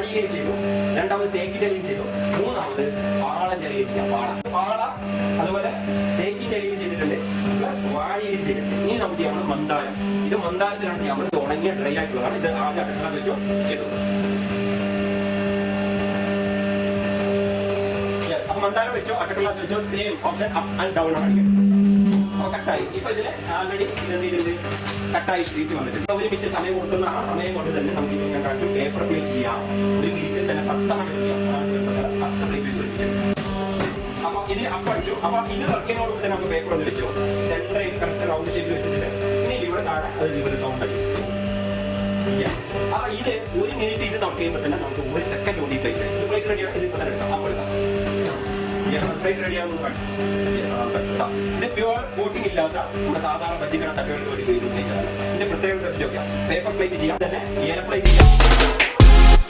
വാഴയിലയിൽ ചെയ്തു, രണ്ടാമത് തേക്കിന്റെ ഇലയിൽ ചെയ്തു, മൂന്നാമത് പാളന്റെ ഇലയിൽ ചെയ്യാം. പാള അതുപോലെ തേക്കിന്റെ ഇലയിൽ ചെയ്തിട്ടുണ്ട്, പ്ലസ് വാഴയിലയിൽ ചെയ്തിട്ടുണ്ട്. ഇനി നമുക്ക് ചെയ്യാൻ മന്ദാരം. ഇത് മന്ദാരത്തിലാണ് ചെയ്യാൻ പറ്റുന്നത്, ഉണങ്ങിയ ഡ്രൈ ആയിട്ടുള്ളതാണ്. ഇത് ആദ്യം അടുക്കള വെച്ചോ ചെയ്തു. അപ്പൊ മന്ദാരം വെച്ചോ അട്ട ഗ്ലാസ് വെച്ചോ same option up and down ആണ്. അപ്പൊ കട്ടായി. ഇപ്പൊ ഇതിന് ആൾറെഡി ഇതെന്ത് ചെയ്തിട്ടുണ്ട്, കട്ടായി സ്ട്രീറ്റ് വന്നിട്ടുണ്ട്. 1 മിനിറ്റ് സമയം കൊടുക്കുന്ന ആ സമയം കൊണ്ട് തന്നെ നമുക്ക് ഞാൻ കാണിച്ചു പേപ്പർ പ്ലേറ്റ് ചെയ്യാം. ഒരു മിനിറ്റിൽ തന്നെ 10 എണ്ണം വെച്ച് ചെയ്യാം. 10 പ്ലേറ്റ് വെച്ചിട്ടുണ്ട്. അപ്പൊ ഇതിന് അപ്പടിച്ചു. അപ്പൊ ഇത് വർക്കിനോട് തന്നെ നമുക്ക് പേപ്പർ ഒന്ന് വെച്ചോ, സെന്ററിൽ കറക്റ്റ് റൗണ്ട് ഷേപ്പിൽ വെച്ചിട്ടുണ്ട്. ഇനി ഇവിടെ താഴെ അത് ഇവിടെ കൗണ്ട് ആയി. അപ്പൊ ഇത് 1 മിനിറ്റ് ഇത് നമുക്ക് ചെയ്യുമ്പോൾ തന്നെ നമുക്ക് 1 സെക്കൻഡ് കൊണ്ട് ഈ പ്ലേറ്റ് റെഡി. പ്ലേറ്റ് റെഡിയാണ്. ഇത് ഇപ്പൊ തന്നെ എടുക്കാം. അപ്പോൾ പ്ലേറ്റ് റെഡിയാണെന്ന് കാണിച്ചു. ഇത് പ്യുവർ കോട്ടിംഗ് ഇല്ലാത്ത നമ്മുടെ സാധാരണ ബജ്ജിക്കട തട്ടുകൾക്ക് വേണ്ടി ഇതിന്റെ പ്രത്യേകം ശ്രദ്ധിച്ച് നോക്കാം. പേപ്പർ പ്ലേറ്റ് ചെയ്യാം, തന്നെ ഏല പ്ലേറ്റ് ചെയ്യാം.